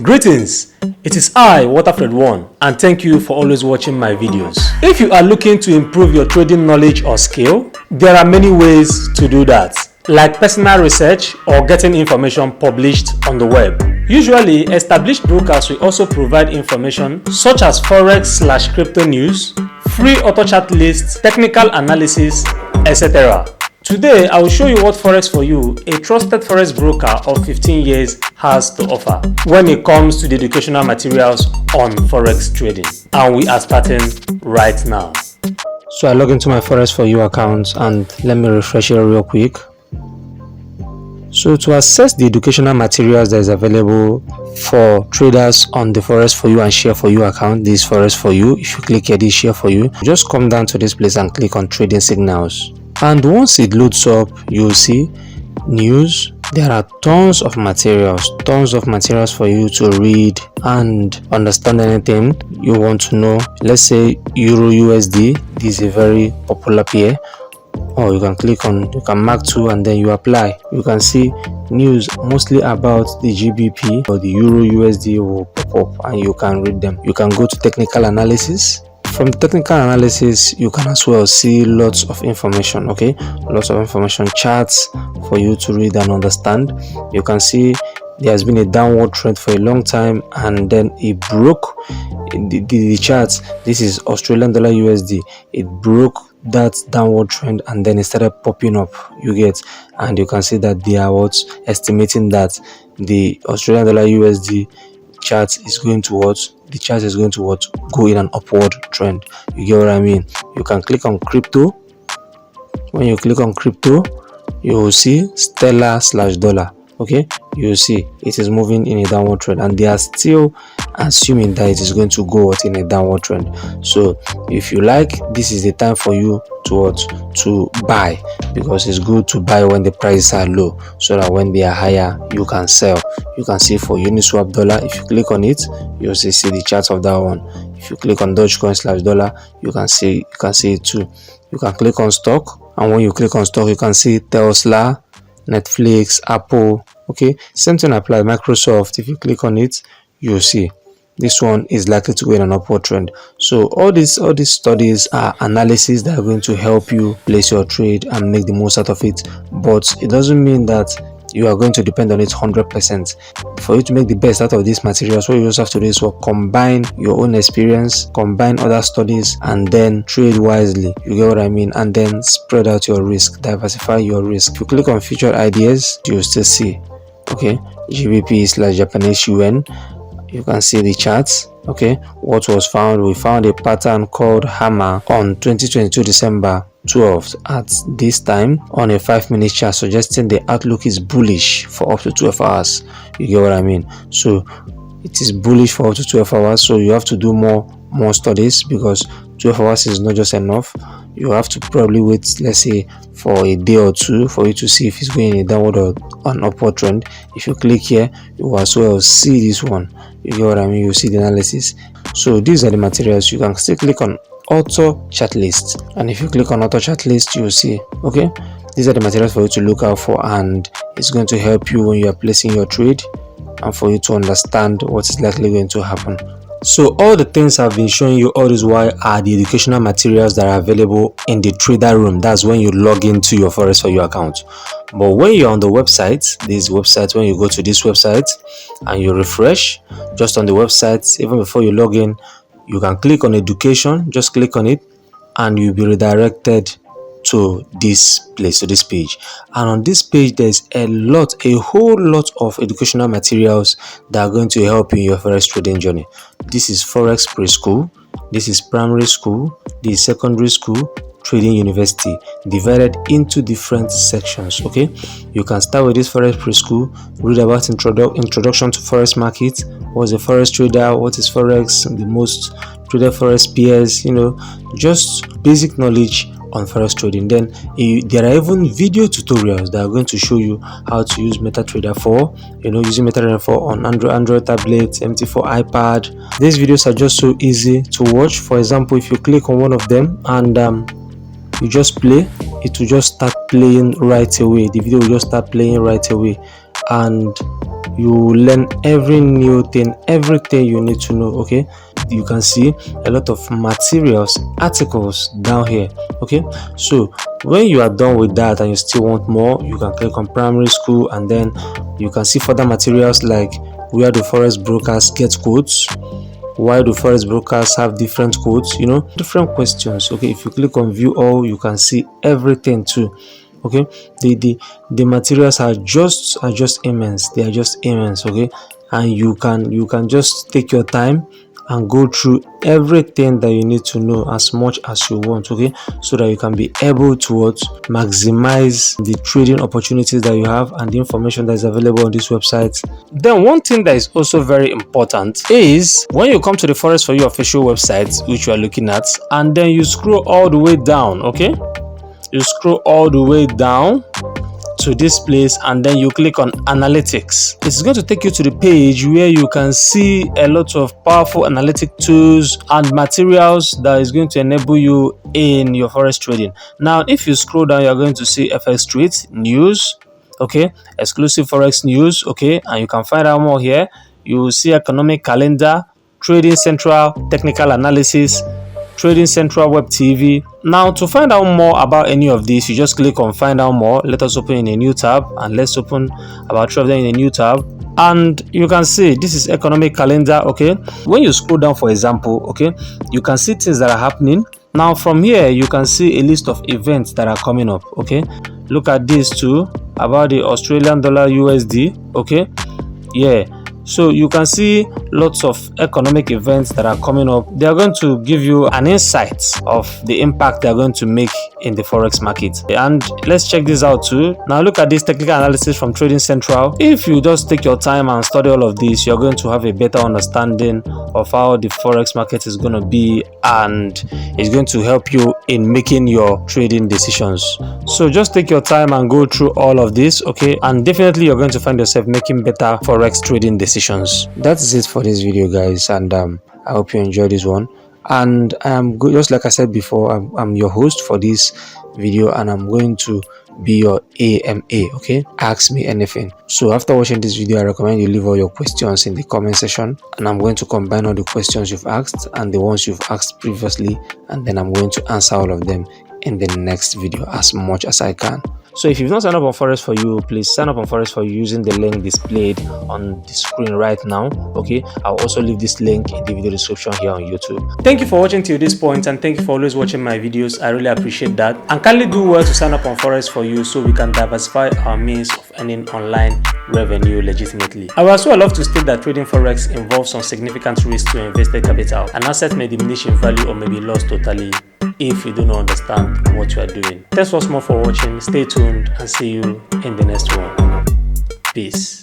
Greetings, it is I, Waterfred1, and thank you for always watching my videos. If you are looking to improve your trading knowledge or skill, there are many ways to do that, like personal research or getting information published on the web. Usually, established brokers will also provide information such as Forex/crypto news, free auto chart lists, technical analysis, etc. Today, I will show you what Forex for You, a trusted Forex broker of 15 years, has to offer when it comes to the educational materials on Forex trading. And we are starting right now. So I log into my Forex for You account and let me refresh it real quick. So to access the educational materials that is available for traders on the Forex for You and Share for You account, this Forex for You, if you click here, this Share for You, just come down to this place and click on Trading Signals. And once it loads up, you'll see news. There are tons of materials for you to read and understand anything you want to know. Let's say Euro USD, this is a very popular pair. Or you can mark 2 and then you apply. You can see news mostly about the GBP or the Euro USD will pop up and you can read them. You can go to technical analysis. From the technical analysis, you can as well see lots of information, lots of information, charts for you to read and understand. You can see there has been a downward trend for a long time and then it broke the charts. This is Australian dollar USD. It broke that downward trend and then it started popping up, and you can see that they are estimating that the Australian dollar USD chart is going to go in an upward trend. You get what I mean? You can click on crypto. When you click on crypto, you will see stellar/dollar. You will see it is moving in a downward trend and they are still assuming that it is going to go out in a downward trend. So if you like, this is the time for you to buy, because it's good to buy when the prices are low so that when they are higher you can sell. You can see for Uniswap dollar, if you click on it, you'll see the chart of that one. If you click on Dogecoin/dollar, you can see it too. You can click on stock, and when you click on stock, you can see Tesla, Netflix, Apple. Same thing applies. Microsoft, if you click on it, you'll see this one is likely to go in an upward trend. So all these studies are analysis that are going to help you place your trade and make the most out of it, but it doesn't mean that you are going to depend on it 100%. For you to make the best out of these materials, what you just have to do is combine your own experience, combine other studies, and then trade wisely. You get what I mean? And then spread out your risk, diversify your risk. If you click on featured ideas, you'll still see GBP/Japanese yuan. You can see the charts. What was found? We found a pattern called hammer on 2022 December 12th at this time on a 5-minute chart, suggesting the outlook is bullish for up to 12 hours. You get what I mean? So it is bullish for up to 12 hours, so you have to do more studies, because 12 hours is not just enough. You have to probably wait, let's say, for a day or two for you to see if it's going in a downward or an upward trend. If you click here, you will as well see this one. You get what I mean? You see the analysis. So these are the materials. You can still click on auto chart list, and if you click on auto chart list, you will see these are the materials for you to look out for, and it's going to help you when you are placing your trade and for you to understand what is likely going to happen. So all the things I've been showing you all this while are the educational materials that are available in the trader room. That's when you log into your Forex for You account. But when you're on the website, when you go to this website and you refresh, just on the website, even before you log in, you can click on education. Just click on it and you'll be redirected to this place, to this page. And on this page, there's a whole lot of educational materials that are going to help you in your Forex trading journey. This is Forex preschool, this is primary school, this is secondary school, trading university, divided into different sections. You can start with this Forex preschool, read about introduction to Forex market, what's a Forex trader, what is Forex, the most traded Forex peers, just basic knowledge on Forex trading. Then there are even video tutorials that are going to show you how to use MetaTrader 4, using MetaTrader 4 on Android tablet, MT4 iPad. These videos are just so easy to watch. For example, if you click on one of them and you just play, it will just start playing right away. The video will just start playing right away, and you learn every new thing, everything you need to know. Okay, you can see a lot of materials, articles down here. Okay, so when you are done with that and you still want more, you can click on primary school, and then you can see further materials like where do forex brokers get quotes, why do forex brokers have different quotes, different questions. Okay, if you click on view all, you can see everything too. Okay, the materials are just immense. They are just immense. Okay, and you can just take your time and go through everything that you need to know as much as you want. Okay, so that you can be able to maximize the trading opportunities that you have and the information that is available on this website. Then one thing that is also very important is when you come to the Forex For You official website, which you are looking at, and then you scroll all the way down. Okay, you scroll all the way down to this place, and then you click on analytics. It's going to take you to the page where you can see a lot of powerful analytic tools and materials that is going to enable you in your forex trading. Now if you scroll down, you're going to see FX Trade news, okay, exclusive forex news, okay, and you can find out more here. You will see economic calendar, trading central, technical analysis, Trading Central Web TV. Now to find out more about any of these, you just click on find out more. Let us open in a new tab, and let's open about 3 of them in a new tab. And you can see this is economic calendar. Okay, when you scroll down, for example, okay, you can see things that are happening. Now from here you can see a list of events that are coming up. Okay, look at this too, about the Australian dollar USD. Okay, yeah, so you can see lots of economic events that are coming up. They are going to give you an insight of the impact they are going to make in the forex market. And let's check this out too. Now look at this technical analysis from Trading Central. If you just take your time and study all of this, you're going to have a better understanding of how the forex market is going to be, and it's going to help you in making your trading decisions. So just take your time and go through all of this, okay, and definitely you're going to find yourself making better forex trading decisions. That's it for this video, guys, and I hope you enjoyed this one. And just like I said before, I'm your host for this video, and I'm going to be your AMA. Okay, ask me anything. So after watching this video, I recommend you leave all your questions in the comment section, and I'm going to combine all the questions you've asked and the ones you've asked previously, and then I'm going to answer all of them in the next video as much as I can. So if you've not signed up on Forex For You, please sign up on Forex For You using the link displayed on the screen right now. Okay, I'll also leave this link in the video description here on YouTube. Thank you for watching till this point, and thank you for always watching my videos. I really appreciate that. And kindly do well to sign up on Forex For You so we can diversify our means of earning online revenue legitimately. I would also love to state that trading forex involves some significant risk to invested capital. An asset may diminish in value or may be lost totally if you do not understand what you are doing. Thanks once more for watching. Stay tuned and see you in the next one. Peace.